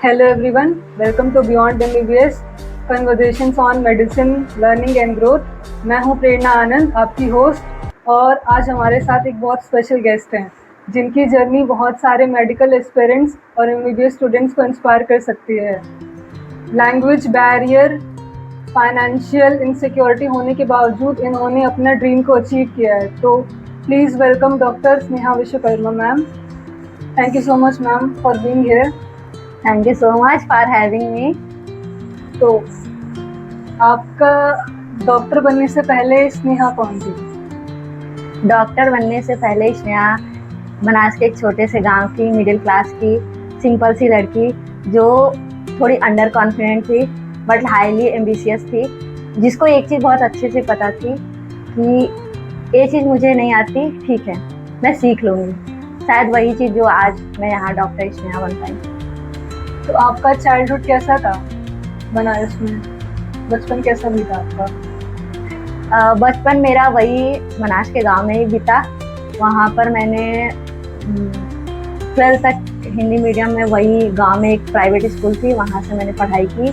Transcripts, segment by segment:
Hello everyone, welcome to Beyond MBBS Conversations on Medicine, Learning and Growth। मैं हूं प्रेरणा आनंद, आपकी host. और आज हमारे साथ एक बहुत स्पेशल गेस्ट हैं जिनकी जर्नी बहुत सारे मेडिकल एस्पिरेंट्स और MBBS स्टूडेंट्स को इंस्पायर कर सकती है। लैंग्वेज बैरियर, फाइनेंशियल इनसिक्योरिटी होने के बावजूद इन्होंने अपना ड्रीम को अचीव किया है। तो please welcome doctor Sneha Vishwakarma ma'am. Thank you so much ma'am for being here. Thank you so much for having me. तो आपका डॉक्टर बनने से पहले स्नेहा कौन थी? डॉक्टर बनने से पहले स्नेहा बनारस के एक छोटे से गांव की मिडिल क्लास की सिंपल सी लड़की जो थोड़ी अंडर कॉन्फिडेंट थी बट हाईली एम्बिशियस थी, जिसको एक चीज़ बहुत अच्छे से पता थी कि ये चीज़ मुझे नहीं आती, ठीक है मैं सीख लूँगी। शायद वही चीज़ जो आज मैं यहाँ डॉक्टर स्नेहा बन पाई। तो आपका चाइल्डहुड कैसा था बनारस में? बचपन कैसा बीता आपका? बचपन मेरा वही बनारस के गांव में ही बीता। वहाँ पर मैंने 12th तक हिंदी मीडियम में, वही गांव में एक प्राइवेट स्कूल थी, वहाँ से मैंने पढ़ाई की।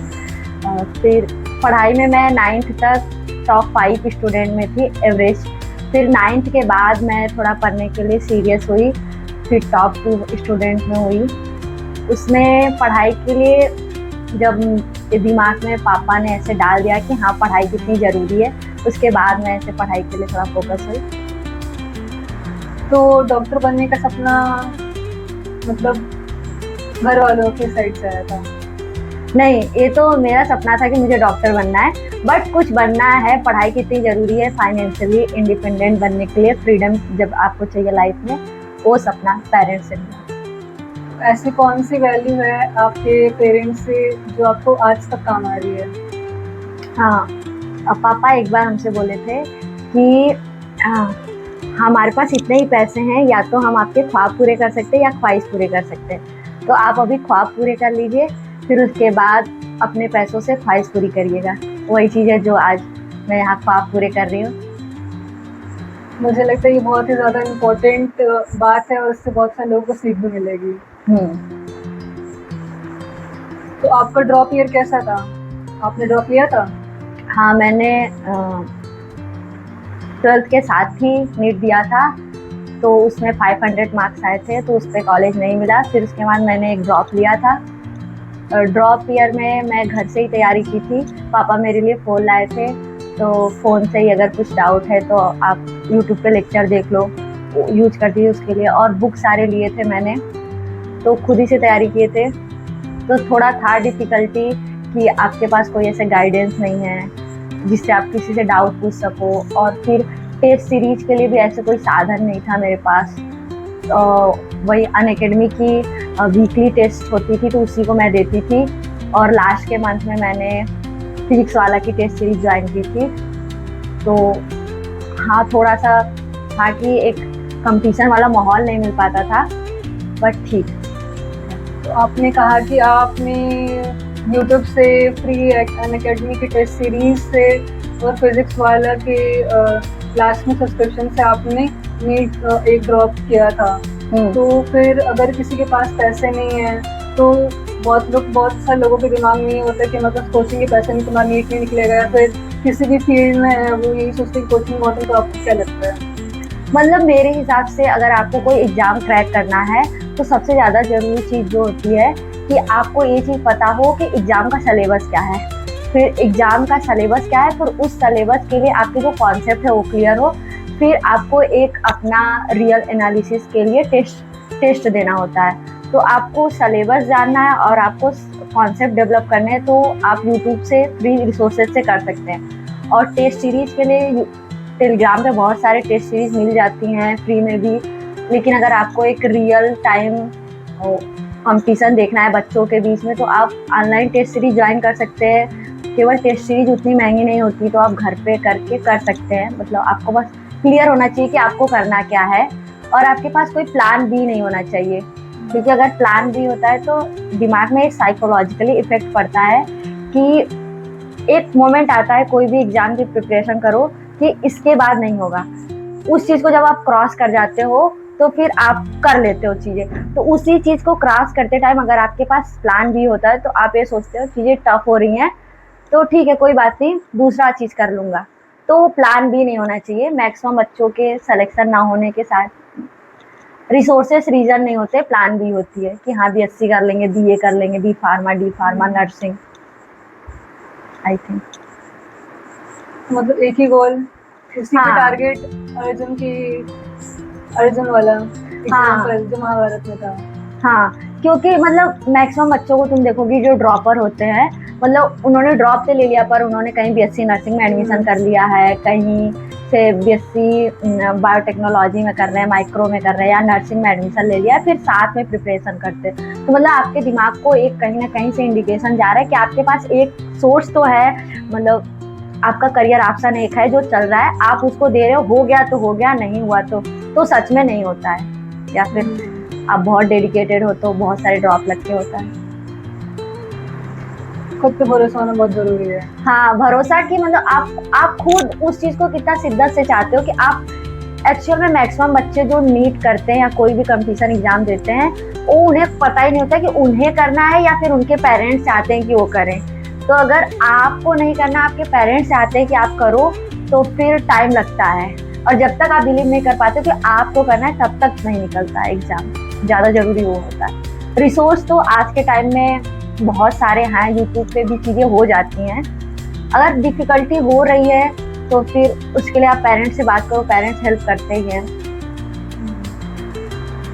फिर पढ़ाई में मैं 9th तक टॉप 5 स्टूडेंट में थी, एवरेज। फिर 9th के बाद मैं थोड़ा पढ़ने के लिए सीरियस हुई, फिर टॉप 2 स्टूडेंट में हुई। उसमें पढ़ाई के लिए जब दिमाग में पापा ने ऐसे डाल दिया कि हाँ पढ़ाई कितनी ज़रूरी है, उसके बाद मैं ऐसे पढ़ाई के लिए थोड़ा फोकस हुई। तो डॉक्टर बनने का सपना मतलब घर वालों के साइड से आया था? नहीं, ये तो मेरा सपना था कि मुझे डॉक्टर बनना है, बट कुछ बनना है, पढ़ाई कितनी ज़रूरी है, फाइनेंशियली इंडिपेंडेंट बनने के लिए फ्रीडम जब आपको चाहिए लाइफ में, वो सपना पेरेंट्स से मिला। ऐसी कौन सी वैल्यू है आपके पेरेंट्स से जो आपको आज तक काम आ रही है? हाँ, अब पापा एक बार हमसे बोले थे कि हमारे पास इतने ही पैसे हैं, या तो हम आपके ख्वाब पूरे कर सकते हैं या ख्वाहिश पूरे कर सकते हैं, तो आप अभी ख्वाब पूरे कर लीजिए, फिर उसके बाद अपने पैसों से ख्वाहिश पूरी करिएगा। वही चीज़ है जो आज मैं यहाँ ख्वाब पूरे कर रही हूँ। मुझे लगता है ये बहुत ही ज़्यादा इम्पोर्टेंट बात है और इससे बहुत सारे लोगों को सीख भी मिलेगी। तो आपका ड्रॉप ईयर कैसा था? आपने ड्रॉप लिया था? हाँ, मैंने 12th के साथ ही नीट दिया था, तो उसमें 500 मार्क्स आए थे, तो उस पर कॉलेज नहीं मिला। फिर उसके बाद मैंने एक ड्रॉप लिया था। ड्रॉप ईयर में मैं घर से ही तैयारी की थी। पापा मेरे लिए फ़ोन लाए थे, तो फ़ोन से ही अगर कुछ डाउट है तो आप यूट्यूब पे लेक्चर देख लो, यूज करती थी उसके लिए। और बुक सारे लिए थे मैंने, तो खुद ही से तैयारी किए थे। तो थोड़ा था डिफ़िकल्टी कि आपके पास कोई ऐसे गाइडेंस नहीं है जिससे आप किसी से डाउट पूछ सको, और फिर टेस्ट सीरीज के लिए भी ऐसे कोई साधन नहीं था मेरे पास। वही अनअकैडमी की वीकली टेस्ट होती थी, तो उसी को मैं देती थी। और लास्ट के मंथ में मैंने फिजिक्स वाला की टेस्ट सीरीज ज्वाइन की थी। तो हाँ, थोड़ा सा था कि एक कंपटीशन वाला माहौल नहीं मिल पाता था, बट ठीक। तो आपने कहा कि आपने यूट्यूब से, फ्री अनअकैडमी की टेस्ट सीरीज से और फिजिक्स वाला के लास्ट में सब्सक्रिप्शन से आपने नीट एक ड्रॉप किया था। तो फिर अगर किसी के पास पैसे नहीं है तो बहुत सारे लोगों के दिमाग में ये होता है कि मतलब कोचिंग के पैसे नहीं, तुम्हारा नीट नहीं निकलेगा, या फिर किसी भी फील्ड में है वो यही सोचते हैं कोचिंग बहुत है। तो आपको क्या लगता है? मतलब मेरे हिसाब से अगर आपको कोई एग्ज़ाम क्रैक करना है तो सबसे ज़्यादा ज़रूरी चीज़ जो होती है कि आपको ये चीज़ पता हो कि एग्ज़ाम का सिलेबस क्या है। फिर एग्ज़ाम का सिलेबस क्या है, फिर उस सिलेबस के लिए आपके जो कॉन्सेप्ट है वो क्लियर हो। फिर आपको एक अपना रियल एनालिसिस के लिए टेस्ट देना होता है। तो आपको सिलेबस जानना है और आपको कॉन्सेप्ट डेवलप करने हैं, तो आप यूट्यूब से फ्री रिसोर्सेज से कर सकते हैं। और टेस्ट सीरीज़ के लिए टेलीग्राम पे बहुत सारे टेस्ट सीरीज़ मिल जाती हैं फ्री में भी। लेकिन अगर आपको एक रियल टाइम कंपटीशन देखना है बच्चों के बीच में, तो आप ऑनलाइन टेस्ट सीरीज ज्वाइन कर सकते हैं। केवल टेस्ट सीरीज उतनी महंगी नहीं होती, तो आप घर पे करके कर सकते हैं। मतलब आपको बस क्लियर होना चाहिए कि आपको करना क्या है, और आपके पास कोई प्लान बी नहीं होना चाहिए, क्योंकि अगर प्लान बी होता है तो दिमाग में एक साइकोलॉजिकली इफेक्ट पड़ता है कि एक मोमेंट आता है कोई भी एग्ज़ाम की प्रिपरेशन करो कि इसके बाद नहीं होगा। उस चीज़ को जब आप क्रॉस कर जाते हो तो फिर आप कर लेते हो चीज़ें। तो उसी चीज़ को क्रॉस करते टाइम अगर आपके पास प्लान बी होता है तो आप ये सोचते हो चीज़ें टफ हो रही हैं तो ठीक है, कोई बात नहीं, दूसरा चीज़ कर लूँगा। तो प्लान बी नहीं होना चाहिए। मैक्सिमम बच्चों के सिलेक्शन ना होने के साथ रिसोर्सेस रीज़न नहीं होते, प्लान बी होती है कि हाँ बीएससी कर लेंगे, बीए कर लेंगे, B pharma, D pharma, nursing, I think. मतलब एक ही गोल, उसी पे हाँ टारगेट। अर्जुन वाला हाँ एग्जाम्पल जो महाभारत में था। हाँ, क्योंकि मतलब मैक्सिमम बच्चों को तुम देखोगी जो ड्रॉपर होते हैं, मतलब उन्होंने ड्रॉप तो ले लिया पर उन्होंने कहीं बीएससी नर्सिंग में एडमिशन कर लिया है, कहीं से बीएससी बायोटेक्नोलॉजी में कर रहे हैं, माइक्रो में कर रहे हैं, या नर्सिंग में एडमिशन ले लिया, फिर साथ में प्रिपरेशन करते हैं। तो मतलब आपके दिमाग को एक कहीं ना कहीं से इंडिकेशन जा रहा है कि आपके पास एक सोर्स तो है, मतलब आपका करियर ऑप्शन एक है जो चल रहा है, आप उसको दे रहे हो गया तो हो गया, नहीं हुआ तो सच में नहीं होता है, या फिर आप बहुत डेडिकेटेड हो तो बहुत सारे ड्रॉप लग के होता है। खुद पे भरोसा होना बहुत जरूरी है। हाँ, भरोसा कि मतलब आप खुद उस चीज को कितना शिद्दत से चाहते हो कि आप एक्चुअल में मैक्सिमम बच्चे जो नीट करते हैं या कोई भी कंपटीशन एग्जाम देते हैं, वो उन्हें पता ही नहीं होता कि उन्हें करना है या फिर उनके पेरेंट्स चाहते हैं कि वो करें। तो अगर आपको नहीं करना, आपके पेरेंट्स चाहते हैं कि आप करो, तो फिर टाइम लगता है, और जब तक आप बिलीव नहीं कर पाते कि आपको करना है तब तक नहीं निकलता है एग्जाम। ज़्यादा ज़रूरी वो होता है। रिसोर्स तो आज के टाइम में बहुत सारे हैं, यूट्यूब पे भी चीज़ें हो जाती हैं। अगर डिफ़िकल्टी हो रही है तो फिर उसके लिए आप पेरेंट्स से बात करो, पेरेंट्स हेल्प करते ही हैं।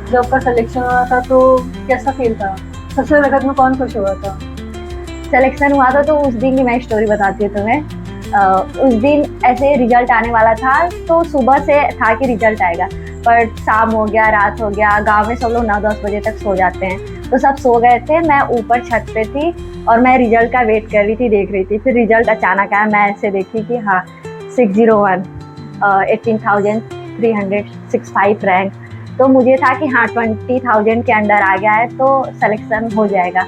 जब आपका सिलेक्शन हुआ था तो कैसा फील था? सबसे ज़्यादा घर में कौन खुश हुआ था? सिलेक्शन हुआ था तो उस दिन की मैं स्टोरी बताती हूँ तुम्हें। उस दिन ऐसे रिजल्ट आने वाला था, तो सुबह से था कि रिजल्ट आएगा, पर शाम हो गया, रात हो गया, गांव में सब लोग 9-10 बजे तक सो जाते हैं, तो सब सो गए थे। मैं ऊपर छत पे थी और मैं रिजल्ट का वेट कर रही थी, देख रही थी। फिर रिजल्ट अचानक आया, मैं ऐसे देखी कि हाँ 601 18,365 रैंक। तो मुझे था कि हाँ 20,000 के अंडर आ गया है तो सिलेक्शन हो जाएगा।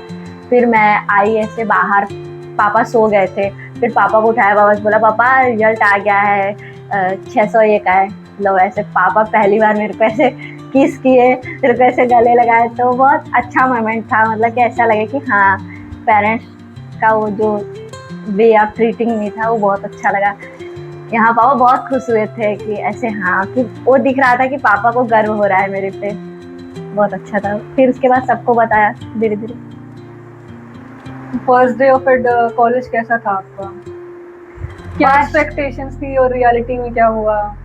फिर मैं आई ऐसे बाहर, पापा सो गए थे, फिर पापा को उठाया, पापा से बोला पापा रिजल्ट आ गया है 601 का है। मतलब ऐसे पापा पहली बार मेरे को ऐसे किस किए, मेरे को ऐसे गले लगाए, तो बहुत अच्छा मोमेंट था। मतलब कि ऐसा लगे कि हाँ पेरेंट्स का वो जो वे ऑफ ट्रीटिंग मी था वो बहुत अच्छा लगा। यहाँ पापा बहुत खुश हुए थे कि ऐसे हाँ, कि वो दिख रहा था कि पापा को गर्व हो रहा है मेरे पे, बहुत अच्छा था। फिर उसके बाद सबको बताया धीरे धीरे। फर्स्ट डे ऑफ कॉलेज कैसा था आपका? क्या एक्सपेक्टेशंस थी और रियलिटी में क्या हुआ?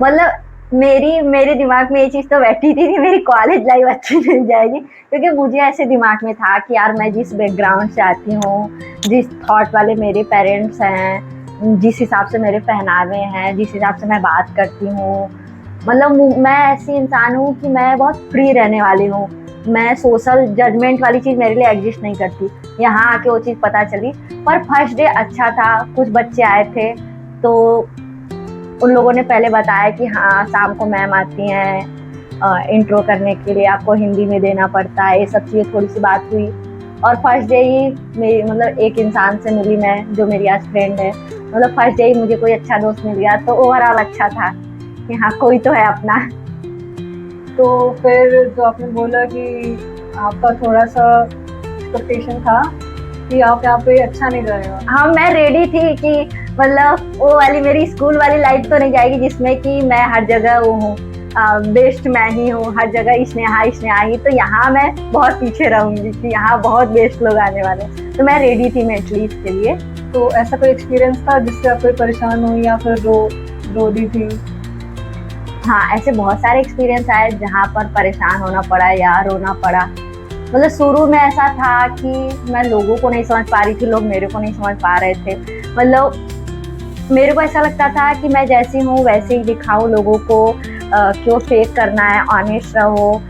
मतलब मेरे दिमाग में ये चीज़ तो बैठी थी कि मेरी कॉलेज लाइफ अच्छी मिल जाएगी, क्योंकि मुझे ऐसे दिमाग में था कि यार मैं जिस बैकग्राउंड से आती हूँ, जिस थॉट वाले मेरे पेरेंट्स हैं, जिस हिसाब से मेरे पहनावे हैं, जिस हिसाब से मैं बात करती हूँ, मतलब मैं ऐसी इंसान हूँ कि मैं बहुत फ्री रहने वाली हूँ। मैं सोशल जजमेंट वाली चीज़ मेरे लिए एग्जिस्ट नहीं करती। यहाँ आके वो चीज़ पता चली। पर फर्स्ट डे अच्छा था, कुछ बच्चे आए थे तो उन लोगों ने पहले बताया कि हाँ शाम को मैम आती हैं इंट्रो करने के लिए, आपको हिंदी में देना पड़ता है, ये सब चीज़ें थोड़ी सी बात हुई। और फर्स्ट डे ही मेरी मतलब एक इंसान से मिली मैं, जो मेरी आज फ्रेंड है। मतलब फर्स्ट डे ही मुझे कोई अच्छा दोस्त मिल गया, तो ओवरऑल अच्छा था कि हाँ कोई तो है अपना। तो फिर जो आपने बोला कि आपका थोड़ा सा एक्सपेक्टेशन था कि आप यहाँ पे अच्छा नहीं रहेगा। हाँ, मैं रेडी थी कि मतलब वो वाली मेरी स्कूल वाली लाइफ तो नहीं जाएगी जिसमें कि मैं हर जगह वो हूँ, बेस्ट मैं ही हूँ, हर जगह स्नेहा ही। तो यहाँ मैं बहुत पीछे रहूँगी कि यहाँ बहुत बेस्ट लोग आने वाले। तो मैं रेडी थी मेंटली इसके लिए। तो ऐसा कोई एक्सपीरियंस था जिससे आप कोई परेशान हुई या फिर रो दी थी? हाँ, ऐसे बहुत सारे एक्सपीरियंस आए जहाँ पर परेशान होना पड़ा या रोना पड़ा। मतलब शुरू में ऐसा था कि मैं लोगों को नहीं समझ पा रही थी, लोग मेरे को नहीं समझ पा रहे थे। मतलब मेरे को ऐसा लगता था कि मैं जैसी हूँ वैसे ही दिखाऊँ लोगों को, क्यों फेक करना है, ऑनेस्ट रहो।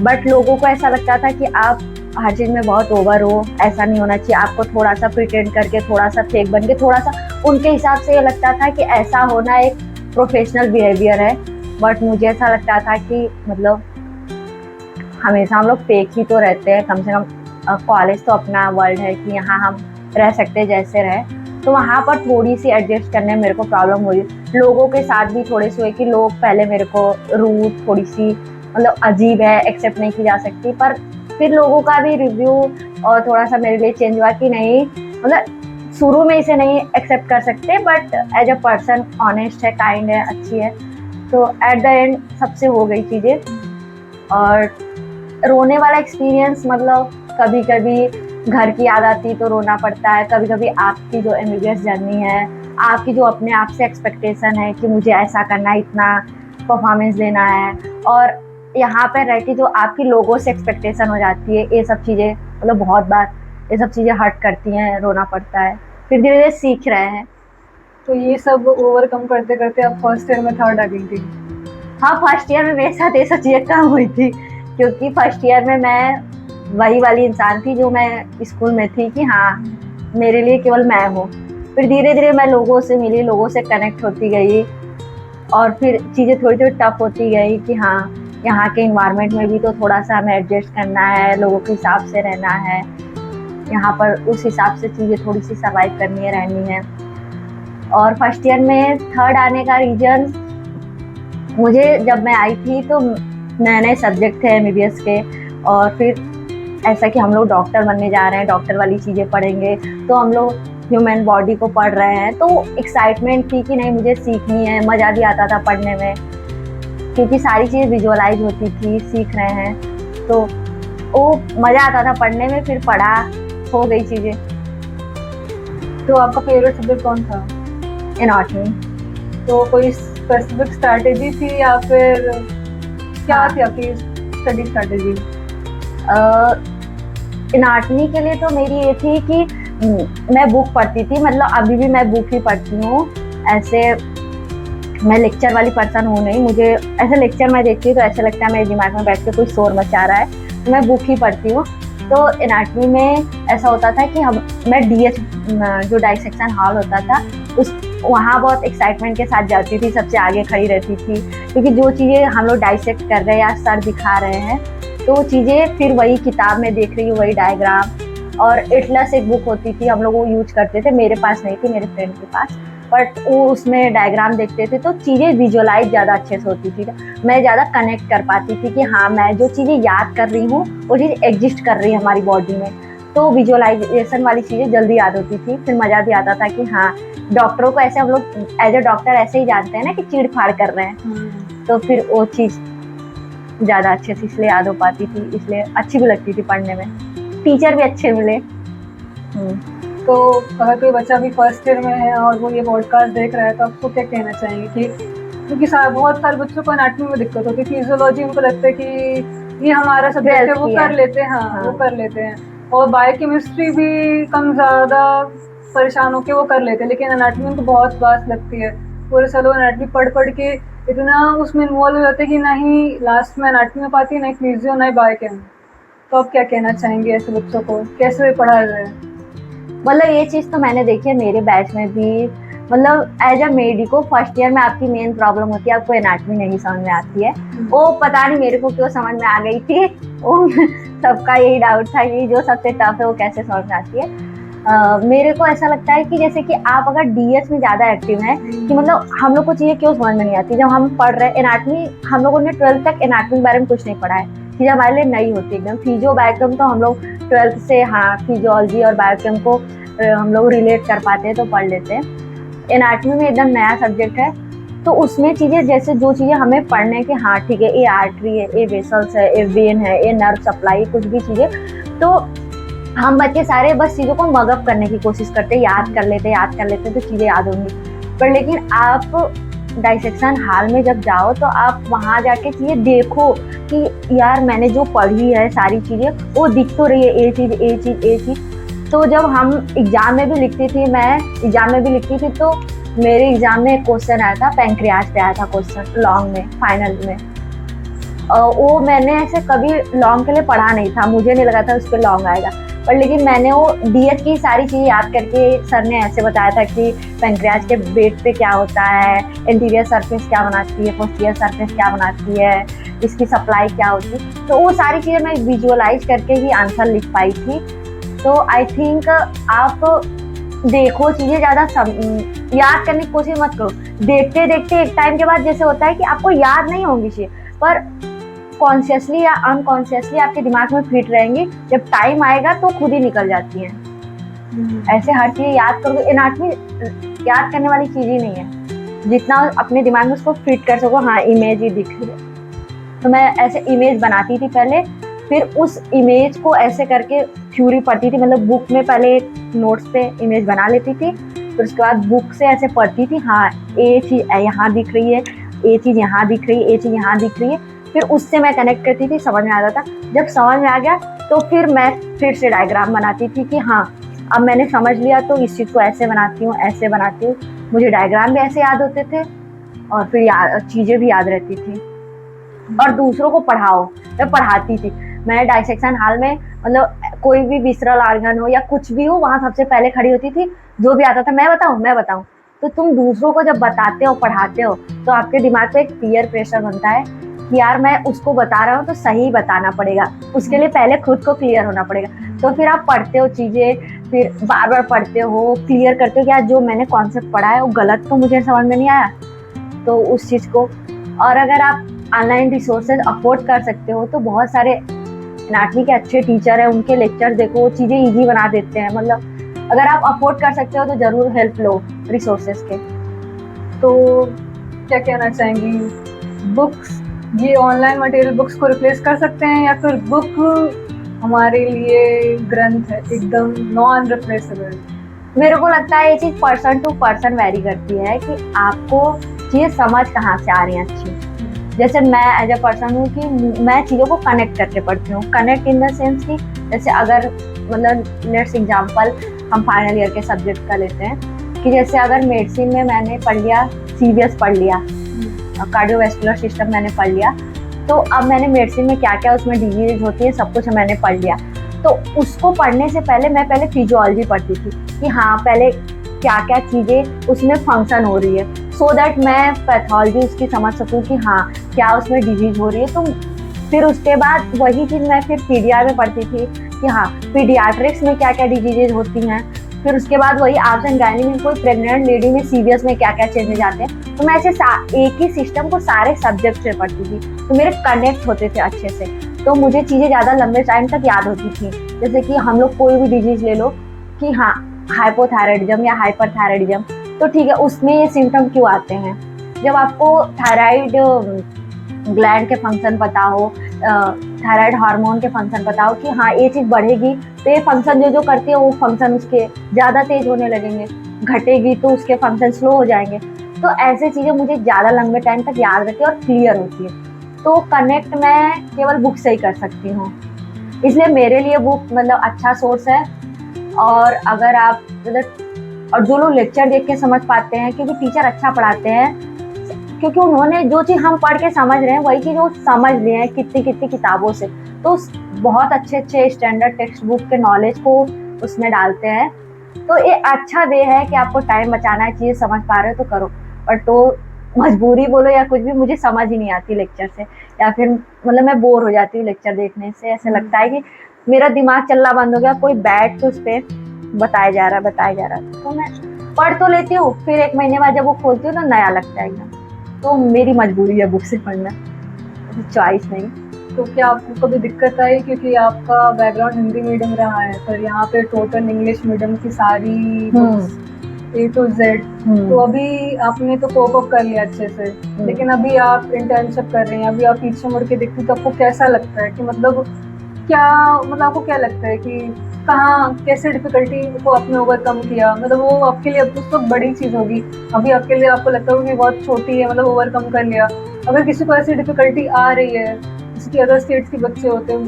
बट लोगों को ऐसा लगता था कि आप हर चीज़ में बहुत ओवर हो, ऐसा नहीं होना चाहिए, आपको थोड़ा सा प्रिटेंड करके, थोड़ा सा फेक बन के, थोड़ा सा उनके हिसाब से ये लगता था कि ऐसा होना एक प्रोफेशनल बिहेवियर है। बट मुझे ऐसा लगता था कि मतलब हमेशा हम लोग फेक ही तो रहते हैं, कम से कम कॉलेज तो अपना वर्ल्ड है कि यहाँ हम रह सकते जैसे रहे। तो वहाँ पर थोड़ी सी एडजस्ट करने में मेरे को प्रॉब्लम हुई। लोगों के साथ भी थोड़े से हुए कि लोग पहले मेरे को रूड, थोड़ी सी मतलब अजीब है, एक्सेप्ट नहीं की जा सकती, पर फिर लोगों का भी रिव्यू और थोड़ा सा मेरे लिए चेंज हुआ कि नहीं, मतलब शुरू में इसे नहीं एक्सेप्ट कर सकते, but as a person honest है, काइंड है, अच्छी है, तो एट द एंड सबसे हो गई चीज़ें। और रोने वाला एक्सपीरियंस मतलब कभी कभी घर की याद आती तो रोना पड़ता है, कभी कभी आपकी जो एमबीबीएस जर्नी है, आपकी जो अपने आप से एक्सपेक्टेशन है कि मुझे ऐसा करना है, इतना परफॉर्मेंस देना है, और यहाँ पर रह के जो आपकी लोगों से एक्सपेक्टेशन हो जाती है, ये सब चीज़ें मतलब बहुत बार ये सब चीज़ें हर्ट करती हैं, रोना पड़ता है, फिर धीरे धीरे सीख रहे हैं। तो ये सब ओवरकम करते करते आप फर्स्ट ईयर में थर्ड आ गई थी। हाँ, फर्स्ट ईयर में मेरे साथ ये सब चीज़ें कम हुई थी, क्योंकि फर्स्ट ईयर में मैं वही वाली इंसान थी जो मैं स्कूल में थी कि हाँ मेरे लिए केवल मैं हूँ। फिर धीरे धीरे मैं लोगों से मिली, लोगों से कनेक्ट होती गई, और फिर चीज़ें थोड़ी थोड़ी टफ होती गई कि हाँ यहाँ के इन्वायरमेंट में भी तो थोड़ा सा हमें एडजस्ट करना है, लोगों के हिसाब से रहना है, यहाँ पर उस हिसाब से चीज़ें थोड़ी सी सर्वाइव करनी है, रहनी है। और फर्स्ट ईयर में थर्ड आने का रीज़न, मुझे जब मैं आई थी तो नए नए सब्जेक्ट थे एमबीबीएस के, और फिर ऐसा कि हम लोग डॉक्टर बनने जा रहे हैं, डॉक्टर वाली चीज़ें पढ़ेंगे, तो हम लोग ह्यूमन बॉडी को पढ़ रहे हैं, तो एक्साइटमेंट थी कि नहीं मुझे सीखनी है, मज़ा भी आता था पढ़ने में, क्योंकि सारी चीज़ विजुअलाइज होती थी, सीख रहे हैं, तो वो मज़ा आता था पढ़ने में, फिर पढ़ा, हो गई चीज़ें। तो आपका फेवरेट सब्जेक्ट कौन था? एनाटॉमी। तो कोई स्पेसिफिक स्ट्रैटेजी थी या फिर क्या थी आपकी स्टडी स्ट्रैटेजी? एनाटॉमी के लिए तो मेरी ये थी कि मैं बुक पढ़ती थी, मतलब अभी भी मैं बुक ही पढ़ती हूँ, ऐसे मैं लेक्चर वाली पर्सन हूँ नहीं, मुझे ऐसे लेक्चर मैं देखती हूँ तो ऐसा लगता है मेरे दिमाग में बैठ के कोई शोर मचा रहा है, तो मैं बुक ही पढ़ती हूँ। तो एनाटॉमी में ऐसा होता था कि मैं डीएच जो डाइसेक्शन हॉल होता था उस वहाँ बहुत एक्साइटमेंट के साथ जाती थी, सबसे आगे खड़ी रहती थी, क्योंकि जो चीज़ें हम लोग डाइसेक्ट कर रहे हैं या सर दिखा रहे हैं, तो वो चीज़ें फिर वही किताब में देख रही हूँ, वही डायग्राम। और एटलस एक बुक होती थी, हम लोग वो यूज करते थे, मेरे पास नहीं थी, मेरे फ्रेंड के पास, बट वो उसमें डायग्राम देखते थे तो चीज़ें विजुअलाइज ज़्यादा अच्छे से होती थी, मैं ज़्यादा कनेक्ट कर पाती थी कि हाँ मैं जो चीज़ें याद कर रही हूँ वो चीज़ एग्जिस्ट कर रही है हमारी बॉडी में, तो विजुअलाइजेशन वाली चीज़ें जल्दी याद होती थी, फिर मज़ा भी आता था कि हाँ डॉक्टरों को ऐसे हम लोग एज अ डॉक्टर ऐसे ही जानते हैं ना कि चीड़ फाड़ कर रहे हैं, तो फिर वो चीज़ ज़्यादा अच्छे से इसलिए याद हो पाती थी, इसलिए अच्छी भी लगती थी पढ़ने में, टीचर भी अच्छे मिले। तो अगर कोई बच्चा भी फर्स्ट ईयर में है और वो ये पॉडकास्ट देख रहा है तो आपको क्या कहना चाहेंगे कि क्योंकि बहुत सारे बच्चों को एनाटॉमी में दिक्कत होती है, फिजियोलॉजी उनको लगता है कि ये हमारा सब्जेक्ट है, वो कर लेते हैं, हाँ वो कर लेते हैं, और बायोकेमिस्ट्री भी कम ज़्यादा परेशान होकर वो कर लेते हैं, लेकिन एनाटॉमी उनको बहुत वास्ट लगती है, पूरे सालों एनाटॉमी पढ़ के इतना उसमें इन्वॉल्व हो जाते हैं कि ना ही लास्ट में एनाटॉमी में पाती है, ना ही फिजियो, ना ही बायोकेम। तो आप क्या कहना चाहेंगे ऐसे बच्चों को कैसे पढ़ाया जाए? मतलब ये चीज़ तो मैंने देखी है मेरे बैच में भी, मतलब as a medico first year में आपकी मेन प्रॉब्लम होती है, आपको एनाटॉमी नहीं समझ में आती है, वो पता नहीं मेरे को क्यों समझ में आ गई थी, वो सबका यही डाउट था कि जो सबसे टफ है वो कैसे समझ में आती है। मेरे को ऐसा लगता है कि जैसे कि आप अगर डीएच में ज़्यादा एक्टिव हैं कि मतलब हम लोग को चीज़ें क्यों समझ में नहीं आती, जब हम पढ़ रहे हैं एनाटॉमी, हम लोगों ने 12th तक एनाटॉमी के बारे में कुछ नहीं पढ़ा है, चीज़ें हमारे लिए नई होती है एकदम। फिजियो बायोकेम तो हम लोग 12th से हाँ फिजियोलॉजी और बायोकेम को हम लोग रिलेट कर पाते हैं तो पढ़ लेते हैं, एनाटॉमी में एकदम नया सब्जेक्ट है, तो उसमें चीज़ें जैसे जो चीज़ें हमें पढ़ने के हाँ ठीक है ये आर्टरी है, ये वेसल्स है, ये वेन है, ये नर्व सप्लाई, कुछ भी चीज़ें, तो हम बच्चे सारे बस चीज़ों को मगअप करने की कोशिश करते, याद कर लेते तो चीज़ें याद होंगी, पर लेकिन आप डाइसेक्शन हॉल में जब जाओ तो आप वहाँ जाके चीज़ें देखो कि यार मैंने जो पढ़ी है सारी चीज़ें वो दिख तो रही है, ये चीज़। तो जब हम एग्ज़ाम में भी लिखती थी, मैं एग्ज़ाम में भी लिखती थी, तो मेरे एग्ज़ाम में एक क्वेश्चन आया था, पैंक्रियाज पे आया था क्वेश्चन लॉन्ग में, फाइनल में, वो मैंने ऐसे कभी लॉन्ग के लिए पढ़ा नहीं था, मुझे नहीं लगा था उस पर लॉन्ग आएगा, पर लेकिन मैंने वो डीएच की सारी चीज़ें याद करके सर ने ऐसे बताया था कि पैंक्रियाज के बेड पे क्या होता है, एंटीरियर सरफेस क्या बनाती है, पोस्टीरियर सरफेस क्या बनाती है, इसकी सप्लाई क्या होती है, तो वो सारी चीज़ें मैं विजुअलाइज करके ही आंसर लिख पाई थी। तो आई थिंक आप देखो चीजें ज्यादा याद करने की कोशिश मत करो। देखते देखते एक टाइम के बाद जैसे होता है कि आपको याद नहीं होंगी चीजें, पर कॉन्शियसली या अनकॉन्शियसली आपके दिमाग में फिट रहेंगी, जब टाइम आएगा तो खुद ही निकल जाती हैं। ऐसे हर चीज याद करोगे, एनाटॉमी याद करने वाली चीज ही नहीं है, जितना अपने दिमाग में उसको फिट कर सको। हाँ, इमेज ही दिख रही है, तो मैं ऐसे इमेज बनाती थी पहले, फिर उस इमेज को ऐसे करके थ्योरी पढ़ती थी, मतलब बुक में पहले नोट्स पे इमेज बना लेती थी, फिर उसके बाद बुक से ऐसे पढ़ती थी। हाँ, ये चीज़ यहाँ दिख रही है, ये चीज़ यहाँ दिख रही है, ये चीज़ यहाँ दिख रही है, फिर उससे मैं कनेक्ट करती थी, समझ में आता था। जब समझ में आ गया तो फिर मैं फिर से डायग्राम बनाती थी कि हाँ, अब मैंने समझ लिया तो इस चीज़ को ऐसे बनाती हूँ, ऐसे बनाती हूँ। मुझे डायग्राम भी ऐसे याद होते थे और फिर चीज़ें भी याद रहती थी। और दूसरों को पढ़ाओ, मैं पढ़ाती थी। मैं डाइसेक्शन हॉल में, मतलब कोई भी विसरल ऑर्गन हो या कुछ भी हो, वहाँ सबसे पहले खड़ी होती थी। जो भी आता था, मैं बताऊँ। तो तुम दूसरों को जब बताते हो, पढ़ाते हो, तो आपके दिमाग पे एक पीयर प्रेशर बनता है कि यार मैं उसको बता रहा हूँ तो सही बताना पड़ेगा, उसके लिए पहले खुद को क्लियर होना पड़ेगा। तो फिर आप पढ़ते हो चीज़ें, फिर बार बार पढ़ते हो, क्लियर करते हो कि यार जो मैंने कॉन्सेप्ट पढ़ा है वो गलत तो मुझे समझ में नहीं आया, तो उस चीज़ को। और अगर आप ऑनलाइन रिसोर्सेज अफोर्ड कर सकते हो तो बहुत सारे एनाटॉमी के अच्छे टीचर हैं, उनके लेक्चर देखो, चीज़ें ईजी बना देते हैं। मतलब अगर आप अफोर्ड कर सकते हो तो ज़रूर हेल्प लो रिसोर्सेज के। तो क्या कहना चाहेंगी, बुक्स, ये ऑनलाइन मटेरियल बुक्स को रिप्लेस कर सकते हैं या फिर बुक हमारे लिए ग्रंथ है एकदम नॉन रिप्लेसेबल? मेरे को लगता है ये चीज़ पर्सन टू पर्सन वेरी करती है कि आपको चीज़ें समझ कहाँ से आ रही हैं अच्छी। जैसे मैं एज ए पर्सन हूँ कि मैं चीज़ों को कनेक्ट करके पढ़ती हूँ। कनेक्ट इन द सेंस कि जैसे अगर, मतलब लेट्स एग्जांपल हम फाइनल ईयर के सब्जेक्ट का लेते हैं कि जैसे अगर मेडिसिन में मैंने पढ़ लिया, सीवीएस पढ़ लिया, कार्डियोवैस्कुलर सिस्टम मैंने पढ़ लिया, तो अब मैंने मेडिसिन में क्या क्या उसमें डिजीज होती है सब कुछ मैंने पढ़ लिया। तो उसको पढ़ने से पहले मैं पहले फिजियोलॉजी पढ़ती थी कि हाँ, पहले क्या क्या चीज़ें उसमें फंक्शन हो रही है, सो दैट मैं पैथोलॉजी उसकी समझ सकूँ कि हाँ क्या उसमें डिजीज हो रही है। तो फिर उसके बाद वही चीज़ मैं फिर पीडीआर में पढ़ती थी कि हाँ, पीडियाट्रिक्स में क्या क्या डिजीजेज होती हैं। फिर उसके बाद वही आर्ट्स एंड गायनी में कोई प्रेग्नेंट लेडी में सीवीएस में क्या क्या चेंजेज आते हैं। तो मैं ऐसे एक ही सिस्टम को सारे सब्जेक्ट से पढ़ती थी, तो मेरे कनेक्ट होते थे अच्छे से, तो मुझे चीज़ें ज़्यादा लंबे टाइम तक याद होती थी। जैसे कि हम लोग कोई भी डिजीज ले लो कि हाँ, हाइपोथायराइडिज्म या हाइपरथायराइडिज्म, तो ठीक है, उसमें ये सिम्टम क्यों आते हैं। जब आपको थायराइड ग्लैंड के फंक्शन पता हो, थायराइड हार्मोन के फंक्शन पता हो कि हाँ ये चीज़ बढ़ेगी तो ये फंक्शन जो करती है वो फंक्शन उसके ज़्यादा तेज होने लगेंगे, घटेगी तो उसके फंक्शन स्लो हो जाएंगे। तो ऐसे चीज़ें मुझे ज़्यादा लंबे टाइम तक याद रहती है और क्लियर होती है। तो कनेक्ट मैं केवल बुक से ही कर सकती हूँ, इसलिए मेरे लिए बुक मतलब अच्छा सोर्स है। और अगर आप मतलब, और जो लोग लेक्चर देख के समझ पाते हैं क्योंकि टीचर अच्छा पढ़ाते हैं, क्योंकि उन्होंने जो चीज़ हम पढ़ के समझ रहे हैं वही चीज़ वो समझ लिए हैं कितनी कितनी किताबों से, तो बहुत अच्छे अच्छे स्टैंडर्ड टेक्स्ट बुक के नॉलेज को उसमें डालते हैं। तो ये अच्छा वे है कि आपको टाइम बचाना है, चीज़ें समझ पा रहे हो तो करो। और तो मजबूरी बोलो या कुछ भी, मुझे समझ ही नहीं आती लेक्चर से, या फिर मतलब मैं बोर हो जाती हूँ लेक्चर देखने से। ऐसे लगता है कि मेरा दिमाग चलना बंद हो गया, कोई बैठ के उस पर बताया जा रहा है। तो मैं पढ़ तो लेती हूँ, फिर एक महीने बाद जब वो खोलती हूँ तो नया लगता है एकदम। तो मेरी मजबूरी है बुक से पढ़ना, चॉइस नहीं। तो क्या आपको कभी दिक्कत आई, क्योंकि आपका बैकग्राउंड हिंदी मीडियम रहा है, पर यहाँ पे टोटल इंग्लिश मीडियम की सारी बुक्स A to Z, तो अभी आपने तो कोप अप कर लिया अच्छे से, लेकिन अभी आप इंटर्नशिप कर रहे हैं, अभी आप पीछे मुड़ के देखते तो आपको कैसा लगता है कि मतलब क्या, मतलब आपको क्या लगता है कि कहाँ कैसे डिफिकल्टी को आपने ओवरकम किया? मतलब वो आपके लिए अब उस वक्त बड़ी चीज़ होगी, अभी आपके लिए आपको लगता होगा कि बहुत छोटी है, मतलब ओवरकम कर लिया। अगर किसी को ऐसी डिफिकल्टी आ रही है, जैसे कि अदर स्टेट्स के बच्चे होते हैं,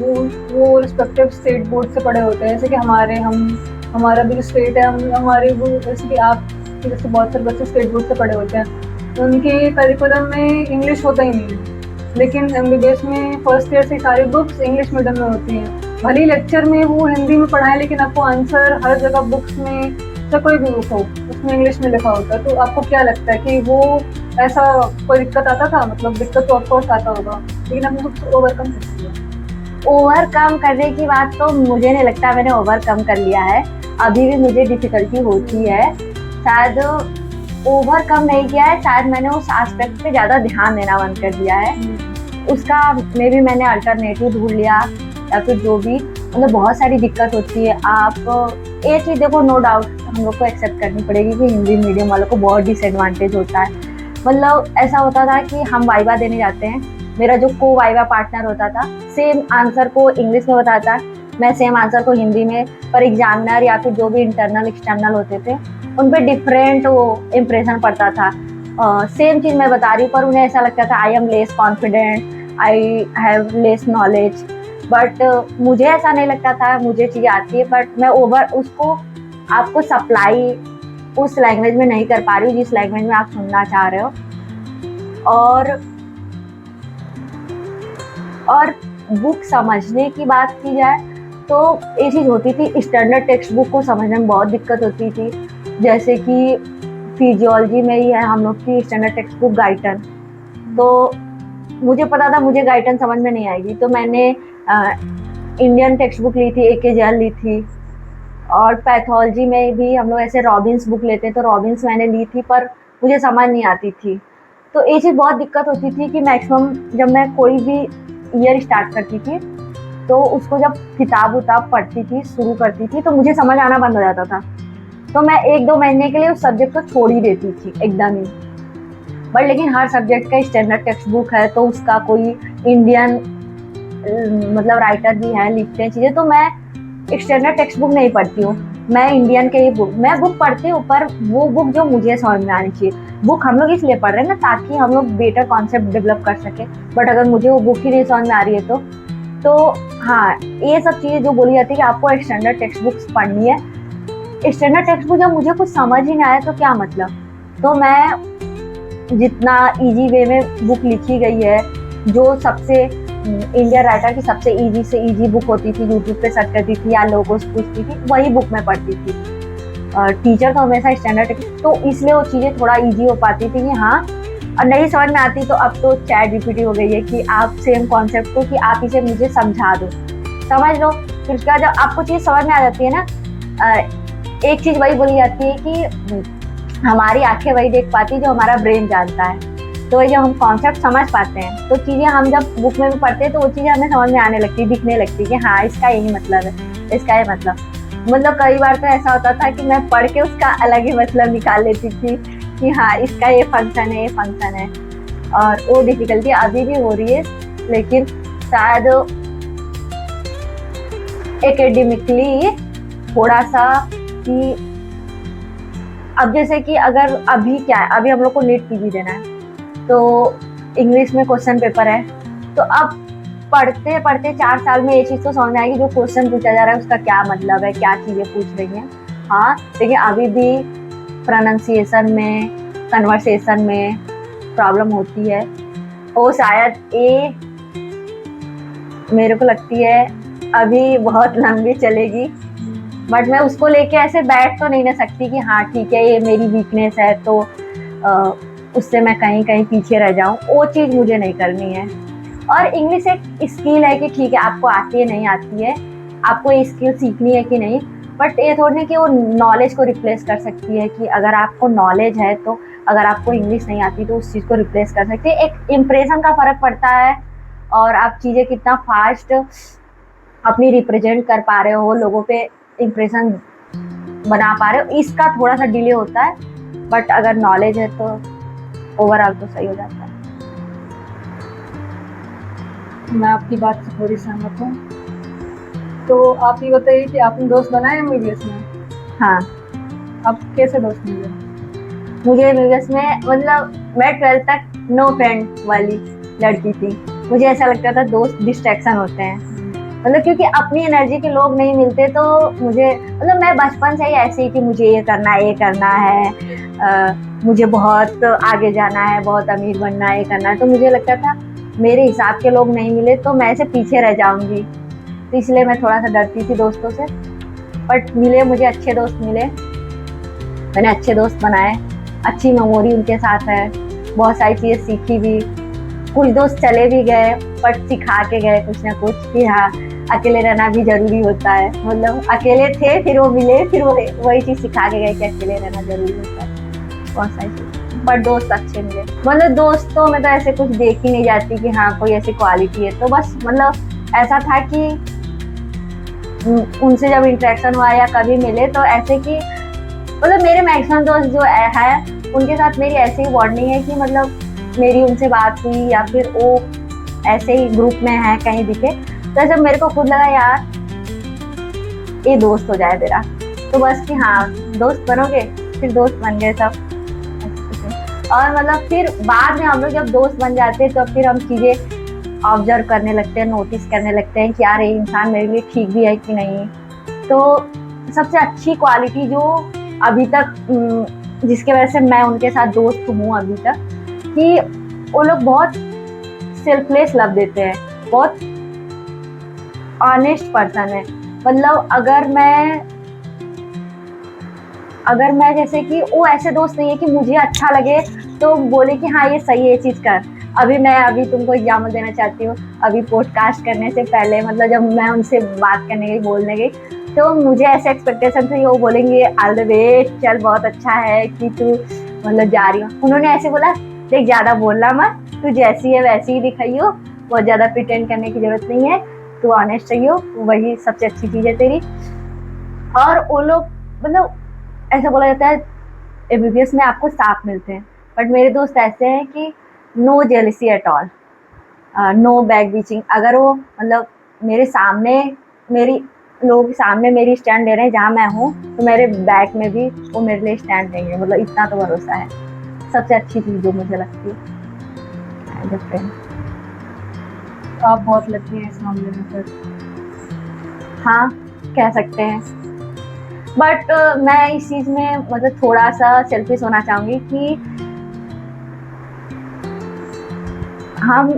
वो रिस्पेक्टिव स्टेट बोर्ड से पढ़े होते हैं, जैसे कि हमारा भी जो स्टेट है, हमारे वो, जैसे कि आप जैसे बहुत सारे बच्चे स्टेट बोर्ड से पढ़े होते हैं, तो उनके करिकुलम में इंग्लिश होता ही नहीं है, लेकिन एमबीबीएस में फर्स्ट ईयर से सारी बुक्स इंग्लिश मीडियम में होती हैं। भले ही लेक्चर में वो हिंदी में पढ़ाएं, लेकिन आपको आंसर हर जगह बुक्स में, चाहे कोई भी बुक हो, उसमें इंग्लिश में लिखा होता है। तो आपको क्या लगता है कि वो ऐसा कोई दिक्कत आता था? मतलब दिक्कत तो ऑफकोर्स आता होगा, लेकिन आपने उसको ओवरकम कर दिया। ओवरकम करने की बात तो मुझे नहीं लगता मैंने ओवरकम कर लिया है, अभी भी मुझे डिफिकल्टी होती है। शायद ओवरकम नहीं किया है, शायद मैंने उस एस्पेक्ट पे ज़्यादा ध्यान देना बंद कर दिया है। उसका मे भी मैंने अल्टरनेटिव ढूंढ लिया या फिर जो भी, मतलब बहुत सारी दिक्कत होती है। आप ये चीज़ देखो, नो डाउट हम लोग को एक्सेप्ट करनी पड़ेगी कि हिंदी मीडियम वालों को बहुत डिसएडवांटेज होता है। मतलब ऐसा होता था कि हम वाइवा देने जाते हैं, मेरा जो को वाइवा पार्टनर होता था सेम आंसर को इंग्लिश में बताता, मैं सेम आंसर को हिंदी में, पर एग्जामिनर या फिर जो भी इंटरनल एक्सटर्नल होते थे उन पर डिफरेंट वो इम्प्रेशन पड़ता था। सेम चीज़ मैं बता रही हूँ पर उन्हें ऐसा लगता था I am less confident, I have less knowledge. But मुझे ऐसा नहीं लगता था, मुझे चीज़ें आती है बट मैं ओवर उसको आपको सप्लाई उस लैंग्वेज में नहीं कर पा रही हूँ जिस लैंग्वेज में आप सुनना चाह रहे हो। और बुक समझने की बात की जाए तो ये चीज़ होती थी, स्टैंडर्ड टेक्स्ट बुक को समझने में बहुत दिक्कत होती थी। जैसे कि फिजियोलॉजी में ही है हम लोग की स्टैंडर्ड टेक्स्ट बुक गाइटन, तो मुझे पता था मुझे गाइटन समझ में नहीं आएगी, तो मैंने इंडियन टेक्स्ट बुक ली थी, AK जैन ली थी। और पैथोलॉजी में भी हम लोग ऐसे रॉबिन्स बुक लेते हैं, तो रॉबिन्स मैंने ली थी पर मुझे समझ नहीं आती थी। तो ये चीज़ बहुत दिक्कत होती थी कि मैक्सिमम जब मैं कोई भी ईयर स्टार्ट करती थी तो उसको जब किताब उताब पढ़ती थी, शुरू करती थी, तो मुझे समझ आना बंद हो जाता था। तो मैं 1-2 महीने के लिए उस सब्जेक्ट को छोड़ ही देती थी एकदम ही। बट लेकिन हर सब्जेक्ट का स्टैंडर्ड टेक्स्ट बुक है, तो उसका कोई इंडियन मतलब राइटर भी है, लिखते हैं चीज़ें, तो मैं स्टैंडर्ड टेक्स्ट बुक नहीं पढ़ती हूँ, मैं इंडियन के ही मैं बुक पढ़ती हूँ, पर वो बुक जो मुझे समझ में आनी चाहिए। बुक हम लोग इसलिए पढ़ रहे हैं ना ताकि हम लोग बेटर कॉन्सेप्ट डेवलप कर सकें, बट अगर मुझे वो बुक ही नहीं समझ में आ रही है तो हाँ, ये सब चीज़ें जो बोली जाती है कि आपको स्टैंडर्ड टेक्स्ट बुक्स पढ़नी है। स्टैंडर्ड टेक्स्ट बुक जब मुझे कुछ समझ ही नहीं आया तो क्या मतलब, तो मैं जितना इजी वे में बुक लिखी गई है, जो सबसे इंडियन राइटर की सबसे इजी से इजी बुक होती थी, यूट्यूब पे सर्च करती थी या लोगों से पूछती थी, वही बुक मैं पढ़ती थी। टीचर तो हमेशा स्टैंडर्ड टेक्स्ट, तो इसलिए वो चीज़ें थोड़ा इजी हो पाती थी कि हाँ, और नहीं समझ में आती तो अब तो चैट जीपीटी हो गई है कि आप सेम कॉन्सेप्ट को कि आप इसे मुझे समझा दो, समझ लो। फिर उसके बाद जब आपको चीज़ समझ में आ जाती है ना, एक चीज़ वही बोली जाती है कि हमारी आंखें वही देख पाती जो हमारा ब्रेन जानता है। तो जब हम कॉन्सेप्ट समझ पाते हैं तो चीज़ें हम जब बुक में भी पढ़ते हैं तो वो चीज़ें हमें समझ में आने लगती, दिखने लगती कि हाँ इसका यही मतलब है, इसका ये मतलब कई बार तो ऐसा होता था कि मैं पढ़ के उसका अलग ही मतलब निकाल लेती थी कि हाँ इसका ये फंक्शन है, ये फंक्शन है। और वो डिफ़िकल्टी अभी भी हो रही है, लेकिन शायद एकेडमिकली थोड़ा सा कि अब जैसे कि अगर अभी क्या है, अभी हम लोग को नीट पीजी देना है तो इंग्लिश में क्वेश्चन पेपर है, तो अब पढ़ते पढ़ते 4 साल में ये चीज़ तो समझ में आएगी जो क्वेश्चन पूछा जा रहा है उसका क्या मतलब है, क्या चीज़ें पूछ रही हैं। हाँ, लेकिन अभी भी प्रोनाउंसिएशन में, कन्वर्सेशन में प्रॉब्लम होती है, वो शायद ये मेरे को लगती है अभी बहुत लंबी चलेगी। बट मैं उसको लेके ऐसे बैठ तो नहीं ना सकती कि हाँ ठीक है ये मेरी वीकनेस है तो उससे मैं कहीं कहीं पीछे रह जाऊँ, वो चीज़ मुझे नहीं करनी है। और इंग्लिश एक स्किल है कि ठीक है आपको आती है नहीं आती है, आपको ये स्किल सीखनी है कि नहीं, बट ये थोड़ी नहीं कि वो नॉलेज को रिप्लेस कर सकती है कि अगर आपको नॉलेज है तो अगर आपको इंग्लिश नहीं आती तो उस चीज़ को रिप्लेस कर सकती है। एक इम्प्रेशन का फ़र्क पड़ता है और आप चीज़ें कितना फास्ट अपनी रिप्रेजेंट कर पा रहे हो, लोगों पे इम्प्रेशन बना पा रहे हो, इसका थोड़ा सा डिले होता है। बट अगर नॉलेज है तो ओवरऑल तो सही हो जाता है। मैं आपकी बात से थोड़ी सहमत हूँ। तो आप ये बताइए कि आपने दोस्त बनाए MBBS में? हाँ, आप कैसे दोस्त मिले? मुझे MBBS में मतलब मैं 12th तक नो फ्रेंड वाली लड़की थी। मुझे ऐसा लगता था दोस्त डिस्ट्रैक्शन होते हैं, मतलब क्योंकि अपनी एनर्जी के लोग नहीं मिलते तो मुझे, मतलब मैं बचपन से ही ऐसे ही कि मुझे ये करना है, मुझे बहुत आगे जाना है, बहुत अमीर बनना है, ये करना है, तो मुझे लगता था मेरे हिसाब के लोग नहीं मिले तो मैं ऐसे पीछे रह जाऊंगी, तो इसलिए मैं थोड़ा सा डरती थी दोस्तों से। बट मिले, मुझे अच्छे दोस्त मिले, मैंने अच्छे दोस्त बनाए, अच्छी मेमोरी उनके साथ है, बहुत सारी चीज़ें सीखी भी, कुछ दोस्त चले भी गए बट सिखा के गए कुछ ना कुछ कि हाँ अकेले रहना भी जरूरी होता है। मतलब अकेले थे, फिर वो मिले, फिर वही चीज सिखा के गए कि अकेले रहना जरूरी होता है। बहुत सारी चीज, बट दोस्त अच्छे मिले। मतलब दोस्तों में तो ऐसे कुछ देख ही नहीं जाती कि हाँ कोई ऐसी क्वालिटी है, तो बस मतलब ऐसा था कि उनसे जब इंटरेक्शन हुआ या कभी मिले तो ऐसे कि मतलब मेरे मैक्सिमम दोस्त जो है उनके साथ मेरी ऐसी ही बॉन्डिंग है कि मतलब मेरी उनसे बात हुई या फिर वो ऐसे ही ग्रुप में है कहीं दिखे, तो जब मेरे को खुद लगा यार ये दोस्त हो जाए मेरा, तो बस कि हाँ दोस्त बनोगे, फिर दोस्त बन गए सब। और मतलब फिर बाद में हम लोग जब दोस्त बन जाते हैं तो फिर हम चीज़ें ऑब्जर्व करने लगते हैं, नोटिस करने लगते हैं कि यार ये इंसान मेरे लिए ठीक भी है कि नहीं। तो सबसे अच्छी क्वालिटी जो अभी तक जिसके वजह से मैं उनके साथ दोस्त हूँ अभी तक, कि वो लोग बहुत सेल्फलेस लव देते हैं, बहुत ऑनेस्ट पर्सन है। मतलब अगर मैं जैसे कि वो ऐसे दोस्त नहीं है कि मुझे अच्छा लगे तो बोले कि हाँ ये सही है, ये चीज़ कर। अभी तुमको एग्जाम्पल देना चाहती हूँ। अभी पॉडकास्ट करने से पहले मतलब जब मैं उनसे बात करने गई, बोलने गई, तो मुझे ऐसे एक्सपेक्टेशन थे वो बोलेंगे ऑल द वे, चल बहुत अच्छा है कि तू मतलब जा रही हो। उन्होंने ऐसे बोला देख ज़्यादा बोलना मत, तू जैसी है वैसी ही दिखाइयो, बहुत ज़्यादा प्रिटेंड करने की जरूरत नहीं है, तू ऑनेस्ट रहियो, वही सबसे अच्छी चीज़ है तेरी। और वो लोग मतलब ऐसा बोला जाता है एमबीबीएस में आपको साफ मिलते हैं, बट मेरे दोस्त ऐसे हैं कि no jealousy at all, no back bitching. अगर वो मतलब मेरे सामने मेरी लोगों के सामने मेरी स्टैंड ले रहे हैं जहाँ मैं हूँ, तो मेरे बैक में भी वो मेरे लिए स्टैंड लेंगे। मतलब इतना तो भरोसा है। सबसे अच्छी चीज़ जो मुझे लगती है फ्रेंड। आप बहुत लकी हैं इस मामले में फिर। हाँ कह सकते हैं, बट मैं इस चीज़ में मतलब थोड़ा सा सेल्फिश होना चाहूँगी कि हम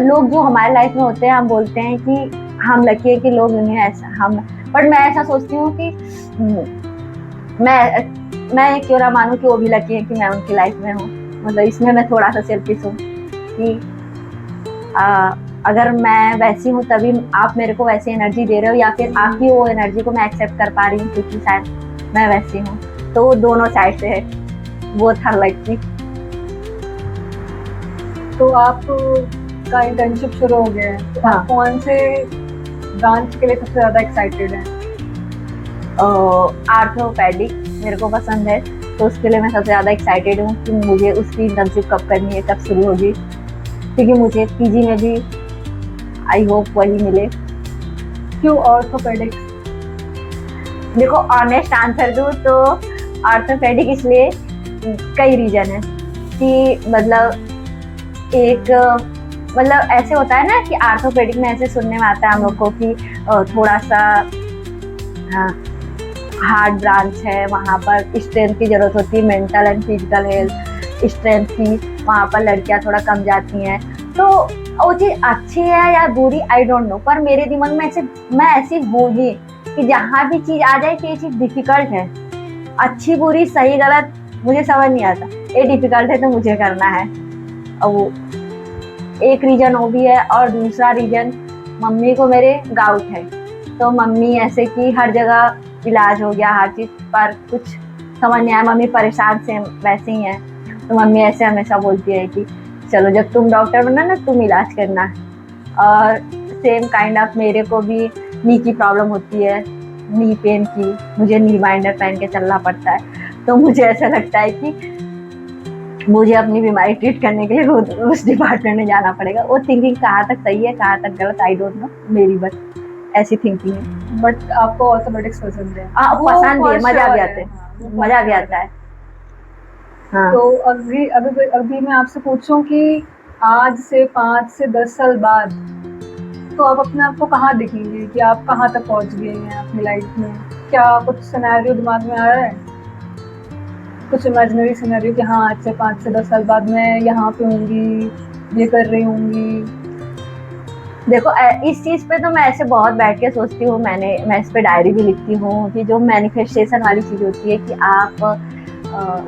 लोग जो हमारे लाइफ में होते हैं, हम बोलते हैं कि हम लकी है कि लोग नहीं है ऐसा हम, बट मैं ऐसा सोचती हूँ कि मैं क्यों ना मानूं कि वो भी लकी है कि मैं उनकी लाइफ में हूँ। मतलब इसमें मैं थोड़ा सा सेल्फिश हूँ कि अगर मैं वैसी हूँ तभी आप मेरे को वैसी एनर्जी दे रहे हो, या फिर आपकी वो एनर्जी को मैं एक्सेप्ट कर पा रही हूँ क्योंकि शायद मैं वैसी हूँ। तो वो दोनों साइड से है, वो था लकी। तो आप का इंटर्नशिप शुरू हो गया है, तो हाँ। आप कौन से ब्रांच के लिए सबसे ज़्यादा एक्साइटेड हैं? आर्थोपेडिक मेरे को पसंद है, तो उसके लिए मैं सबसे ज़्यादा एक्साइटेड हूँ कि मुझे उसकी इंटर्नशिप कब करनी है, कब शुरू होगी, क्योंकि मुझे पीजी में भी आई होप वही मिले। क्यों ऑर्थोपेडिक्स? देखो ऑनेस्ट आंसर दूँ तो ऑर्थोपेडिक इसलिए कई रीजन है कि मतलब एक मतलब ऐसे होता है ना कि आर्थोपेडिक में ऐसे सुनने में आता है हम लोग को कि थोड़ा सा हार्ड ब्रांच है, वहाँ पर स्ट्रेंथ की जरूरत होती है, mental and physical health strength की, वहाँ पर लड़कियाँ थोड़ा कम जाती हैं। तो वो चीज़ अच्छी है या बुरी आई डोंट नो, पर मेरे दिमाग में मैं ऐसी हूँ ही कि जहाँ भी चीज़ आ जाए कि ये चीज़ डिफिकल्ट है, अच्छी बुरी सही गलत मुझे समझ नहीं आता, ये डिफिकल्ट है तो मुझे करना है। और वो एक रीजन वो भी है, और दूसरा रीजन मम्मी को मेरे गाउट है, तो मम्मी ऐसे कि हर जगह इलाज हो गया हर चीज़ पर कुछ समझ नहीं आया, मम्मी परेशान से वैसे ही है, तो मम्मी ऐसे हमेशा बोलती है कि चलो जब तुम डॉक्टर बनना ना तुम इलाज करना। और सेम काइंड ऑफ मेरे को भी नी की प्रॉब्लम होती है, नी पेन की, मुझे नी बाइंडर पहन के चलना पड़ता है, तो मुझे ऐसा लगता है कि मुझे अपनी बीमारी ट्रीट करने के लिए उस डिपार्टमेंट में जाना पड़ेगा। वो थिंकिंग कहाँ तक सही है कहाँ तक गलत आई डोंट नो, मेरी बस ऐसी थिंकिंग है। बट आपको ऑर्थोपेडिक्स पसंद है? पसंद भी है, मजा भी आता है, मजा भी आता है। हाँ। तो अभी मैं आपसे पूछूं कि आज से 5 से 10 साल बाद तो आप अपने आप को कहाँ दिखेंगे, कि आप कहाँ तक पहुँच गए हैं अपनी लाइफ में? क्या कुछ सिनेरियो दिमाग में आ रहा है, कुछ इमेजिनरी सिनेरियो कि हाँ आज से 5 से 10 साल बाद मैं यहाँ पे होंगी, ये कर रही होंगी? देखो इस चीज़ पे तो मैं ऐसे बहुत बैठ के सोचती हूँ, मैं इस पे डायरी भी लिखती हूँ कि जो मैनिफेस्टेशन वाली चीज़ होती है कि आप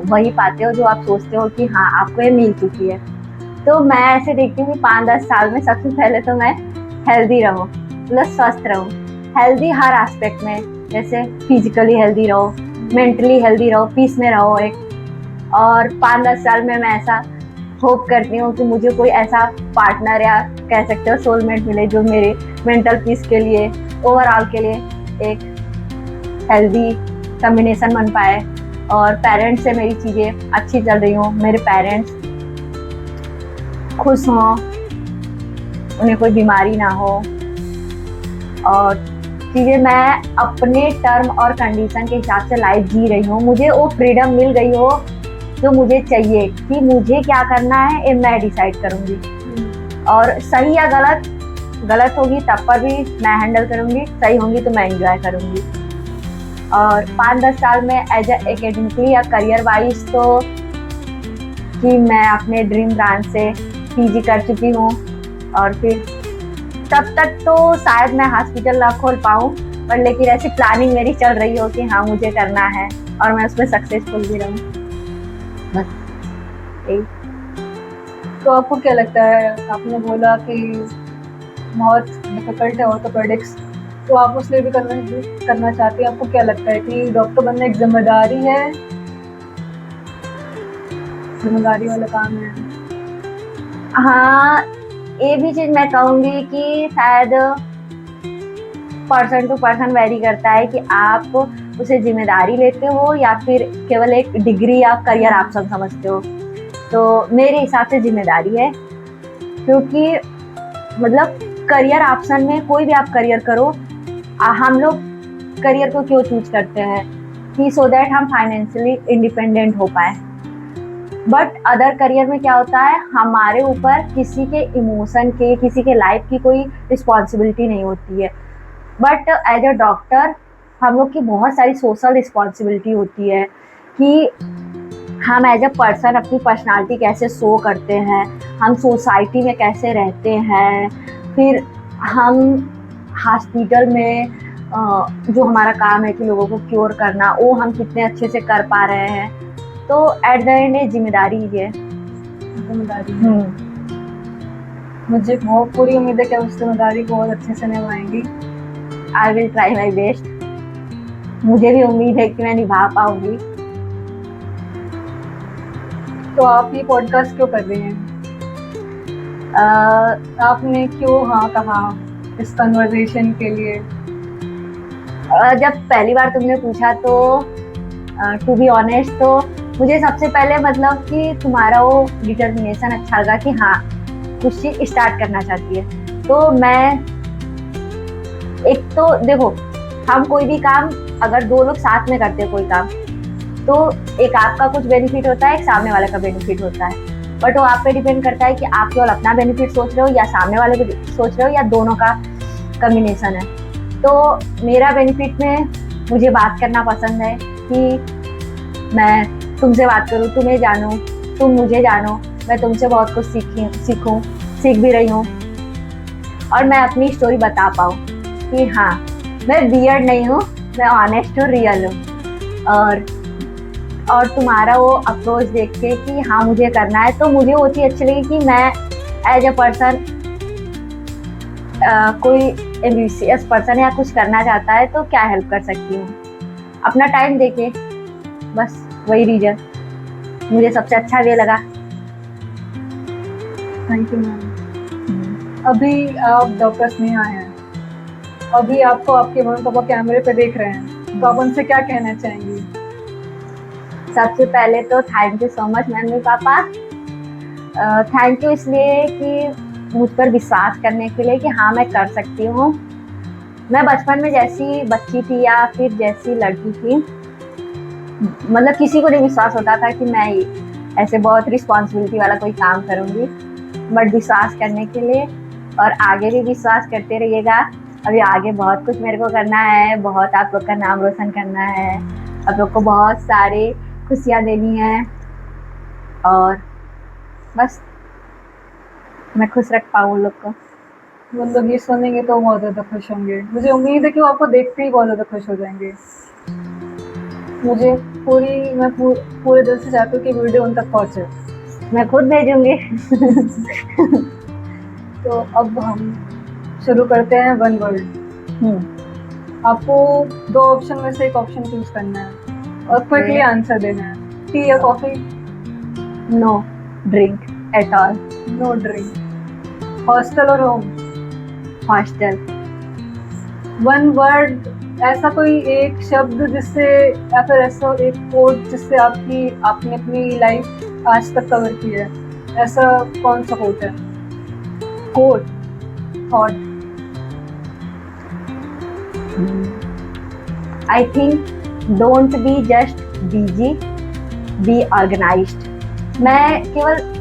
वही पाते हो जो आप सोचते हो कि हाँ आपको ये मिल चुकी है। तो मैं ऐसे देखती हूँ कि 5-10 साल में सबसे पहले तो मैं हेल्दी रहूँ, मतलब स्वस्थ रहूँ, हेल्दी हर एस्पेक्ट में, जैसे फिजिकली हेल्दी रहो, मेंटली हेल्दी रहो, पीस में रहो एक। और 5-10 साल में मैं ऐसा होप करती हूँ कि मुझे कोई ऐसा पार्टनर या कह सकते हो सोलमेट मिले जो मेरे मेंटल पीस के लिए, ओवरऑल के लिए एक हेल्दी कम्बिनेशन बन पाए। और पेरेंट्स से मेरी चीज़ें अच्छी चल रही हों, मेरे पेरेंट्स खुश हों, उन्हें कोई बीमारी ना हो, और चीज़ें मैं अपने टर्म और कंडीशन के हिसाब से लाइफ जी रही हूँ, मुझे वो फ्रीडम मिल गई हो जो मुझे चाहिए कि मुझे क्या करना है ये मैं डिसाइड करूँगी। और सही या गलत होगी तब पर भी मैं हैंडल करूँगी, सही होंगी तो मैं एंजॉय करूँगी। और 5-10 साल में एज एकेडमिकली या करियर वाइज तो कि मैं अपने ड्रीम ब्रांच से पीजी कर चुकी हूँ, और फिर तब तक तो शायद मैं हॉस्पिटल ना खोल पाऊँ, पर लेकिन ऐसी प्लानिंग मेरी चल रही हो कि हाँ मुझे करना है और मैं उसमें सक्सेसफुल भी रहूँ, बस यही। तो आपको क्या लगता है, आपने बोला कि बहुत डिफिकल्ट है ऑर्थोपेडिक्स, तो आप उसलिए भी करना चाहती हैं। आपको क्या लगता है कि डॉक्टर बनना एक जिम्मेदारी वाला काम है? हाँ, ये भी चीज़ मैं कहूँगी कि शायद पर्सन टू पर्सन वेरी करता है कि आप उसे जिम्मेदारी लेते हो या फिर केवल एक डिग्री या करियर ऑप्शन समझते हो। तो मेरे हिसाब से जिम्मेदारी है, क्योंकि मतलब करियर ऑप्शन में कोई भी आप करियर करो, हम लोग करियर को क्यों चूज करते हैं कि सो दैट हम फाइनेंशियली इंडिपेंडेंट हो पाए। बट अदर करियर में क्या होता है, हमारे ऊपर किसी के इमोशन के, किसी के लाइफ की कोई रिस्पॉन्सिबिलिटी नहीं होती है। बट एज अ डॉक्टर हम लोग की बहुत सारी सोशल रिस्पॉन्सिबिलिटी होती है कि हम एज अ पर्सन अपनी पर्सनालिटी कैसे शो करते हैं, हम सोसाइटी में कैसे रहते हैं, फिर हम हॉस्पिटल में जो हमारा काम है कि लोगों को क्योर करना, वो हम कितने अच्छे से कर पा रहे हैं। तो एट द एंड ये जिम्मेदारी ही है। मुझे बहुत पूरी उम्मीद है कि आप उस जिम्मेदारी को बहुत अच्छे से निभाएंगी। I will try my best. मुझे भी उम्मीद है कि मैं निभा पाऊंगी। तो आप ये पॉडकास्ट क्यों कर रही हैं? आपने क्यों हाँ कहा इस कन्वर्सेशन के लिए? जब पहली बार तुमने पूछा तो टू बी ऑनेस्ट तो मुझे सबसे पहले मतलब कि तुम्हारा वो डिटर्मिनेशन अच्छा लगा कि हाँ कुछ चीज़ स्टार्ट करना चाहती है। तो मैं एक तो देखो, हम कोई भी काम अगर 2 लोग साथ में करते हैं कोई काम, तो एक आपका कुछ बेनिफिट होता है, एक सामने वाले का बेनिफिट होता है। बट वो आप पे डिपेंड करता है कि आप केवल अपना बेनिफिट सोच रहे हो या सामने वाले को सोच रहे हो या दोनों का कम्बिनेशन है। तो मेरा बेनिफिट में मुझे बात करना पसंद है कि मैं तुमसे बात करूँ, तुम्हें जानूँ, तुम मुझे जानो, मैं तुमसे बहुत कुछ सीख भी रही हूँ, और मैं अपनी स्टोरी बता पाऊँ कि हाँ मैं वियर्ड नहीं हूँ, मैं ऑनेस्ट हूँ, रियल हूँ। और तुम्हारा वो अप्रोच देख के कि हाँ मुझे करना है, तो मुझे वो चीज़ अच्छी लगी कि मैं एज अ पर्सन कोई एम्बिशियस पर्सन या कुछ करना चाहता है तो क्या हेल्प कर सकती हूँ, अपना टाइम देके, बस वही रीजन मुझे सबसे अच्छा वे लगा। Thank you ma'am. अभी आप डॉक्टर स्नेहा हैं, अभी आपको आपके मम्मी पापा कैमरे पे देख रहे हैं, तो आप उनसे क्या कहना चाहेंगी? सबसे पहले तो thank you so much mummy papa. Thank you इसलिए कि मुझ पर विश्वास करने के लिए कि हाँ मैं कर सकती हूँ। मैं बचपन में जैसी बच्ची थी या फिर जैसी लड़की थी, मतलब किसी को नहीं विश्वास होता था कि मैं ऐसे बहुत रिस्पॉन्सिबिलिटी वाला कोई काम करूँगी। बट विश्वास करने के लिए, और आगे भी विश्वास करते रहिएगा। अभी आगे बहुत कुछ मेरे को करना है, बहुत आप लोग का नाम रोशन करना है, आप लोग को बहुत सारी खुशियाँ देनी है, और बस मैं खुश रख पाऊँ उन लोग को। वो लोग ये सुनेंगे तो बहुत ज़्यादा खुश होंगे। मुझे उम्मीद है कि वो आपको देखते ही बहुत ज़्यादा खुश हो जाएंगे। मैं पूरे दिल से चाहती हूँ कि वीडियो उन तक पहुँचे। मैं खुद भेजूंगी। तो अब हम शुरू करते हैं वन वर्ड। आपको दो ऑप्शन में से एक ऑप्शन चूज करना है और क्विकली आंसर देना है। टी या coffee? No drink at all. No drink. Hostel और होम? हॉस्टल। वन वर्ड, ऐसा कोई एक शब्द जिससे या फिर ऐसा एक कोड जिससे आपने अपनी लाइफ आज तक कवर की है, ऐसा कौन सा कोड है? Code? Thought? I think don't be just busy, be organised. मैं केवल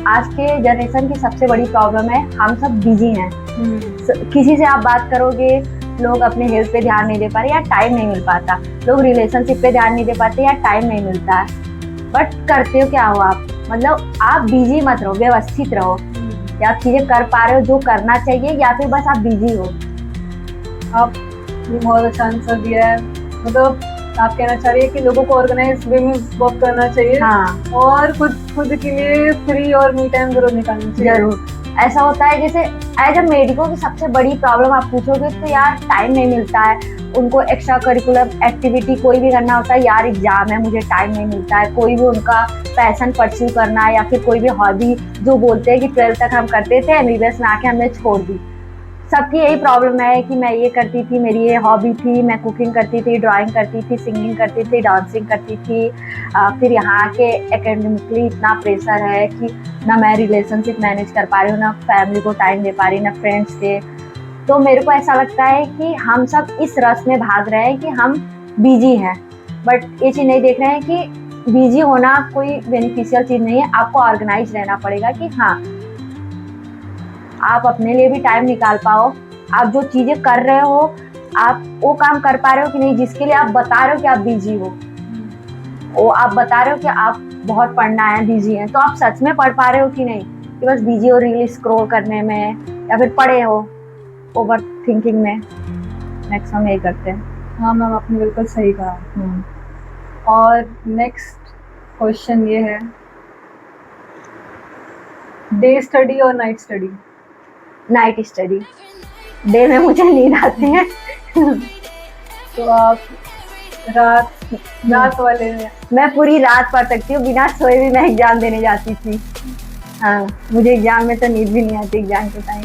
आज के जनरेशन की सबसे बड़ी प्रॉब्लम है, हम सब बिजी हैं। किसी से आप बात करोगे, लोग अपने हेल्थ पे ध्यान नहीं दे पा रहे या टाइम नहीं मिल पाता, लोग रिलेशनशिप पे ध्यान नहीं दे पाते या टाइम नहीं मिलता है। बट करते हो क्या हो आप? मतलब आप बिजी मत रहो, व्यवस्थित रहो। या आप चीजें कर पा रहे हो जो करना चाहिए, या फिर बस आप बिजी हो। आप ये बहुत अच्छा आंसर दिया है। मतलब आप कहना चाह रही है कि लोगों को ऑर्गेनाइज वे में वर्क करना चाहिए। हाँ। और खुद के लिए फ्री और मी टाइम जरूर निकालना चाहिए। जरूर। ऐसा होता है जैसे एज अ मेडिको की सबसे बड़ी प्रॉब्लम आप पूछोगे तो यार टाइम नहीं मिलता है उनको। एक्स्ट्रा करिकुलर एक्टिविटी कोई भी करना होता है, यार एग्जाम है मुझे टाइम नहीं मिलता है। कोई भी उनका पैशन परस्यू करना है या फिर कोई भी हॉबी जो बोलते हैं कि 12th तक हम करते थे, एमबीबीएस में आके हमने छोड़ दी। सबकी यही प्रॉब्लम है कि मैं ये करती थी, मेरी ये हॉबी थी, मैं कुकिंग करती थी, ड्राइंग करती थी, सिंगिंग करती थी, डांसिंग करती थी। फिर यहाँ के एकेडमिकली इतना प्रेशर है कि ना मैं रिलेशनशिप मैनेज कर पा रही हूँ, ना फैमिली को टाइम दे पा रही, ना फ्रेंड्स के। तो मेरे को ऐसा लगता है कि हम सब इस रस में भाग रहे हैं कि हम बिजी हैं, बट ये चीज़ नहीं देख रहे हैं कि बिजी होना कोई बेनिफिशियल चीज़ नहीं है। आपको ऑर्गेनाइज रहना पड़ेगा कि हाँ आप अपने लिए भी टाइम निकाल पाओ, आप जो चीजें कर रहे हो आप वो काम कर पा रहे हो कि नहीं, जिसके लिए आप बता रहे हो कि आप बिजी हो। वो आप बता रहे हो कि आप बहुत पढ़ना है, बिजी हैं, तो आप सच में पढ़ पा रहे हो कि नहीं, कि बस बिजी हो रील स्क्रॉल करने में या फिर पढ़े हो ओवर थिंकिंग में। मैक्सिमम यही करते हैं। हाँ मैम, आपने बिल्कुल सही कहा। और नेक्स्ट क्वेश्चन ये है, डे स्टडी और night study? Night study. Day में मुझे नींद आती है। तो आप रात वाले हैं? मैं पूरी रात पढ़ सकती हूँ, बिना सोए भी मैं एग्जाम देने जाती थी। हाँ, मुझे एग्जाम में तो नींद भी नहीं आती एग्जाम के टाइम।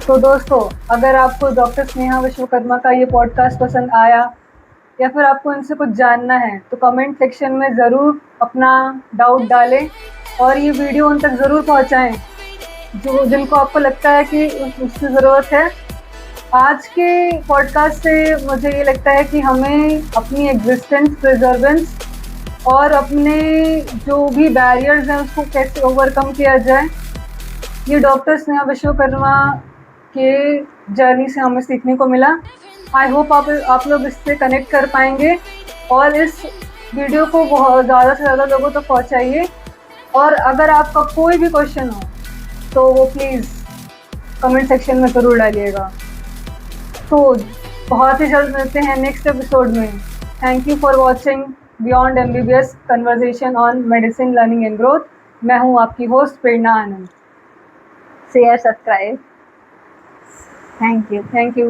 तो दोस्तों, अगर आपको डॉक्टर स्नेहा विश्वकर्मा का ये पॉडकास्ट पसंद आया या फिर आपको इनसे कुछ जानना है तो कमेंट सेक्शन में ज़रूर अपना डाउट डालें और ये वीडियो उन तक ज़रूर पहुंचाएं जिनको आपको लगता है कि उसकी ज़रूरत है। आज के पॉडकास्ट से मुझे ये लगता है कि हमें अपनी एग्जिस्टेंस, प्रिजर्वेंस और अपने जो भी बैरियर्स हैं उसको कैसे ओवरकम किया जाए, ये डॉक्टर स्नेहा विश्वकर्मा के जर्नी से हमें सीखने को मिला। आई होप आप लोग इससे कनेक्ट कर पाएंगे और इस वीडियो को बहुत ज़्यादा से ज़्यादा लोगों तक पहुंचाइए। और अगर आपका कोई भी क्वेश्चन हो तो वो प्लीज़ कमेंट सेक्शन में ज़रूर डालिएगा। तो बहुत ही जल्द मिलते हैं नेक्स्ट एपिसोड में। Thank you for watching beyond MBBS conversation on medicine, learning and growth. मैं हूँ आपकी host Prerna Anand. Share, subscribe. Thank you. Thank you.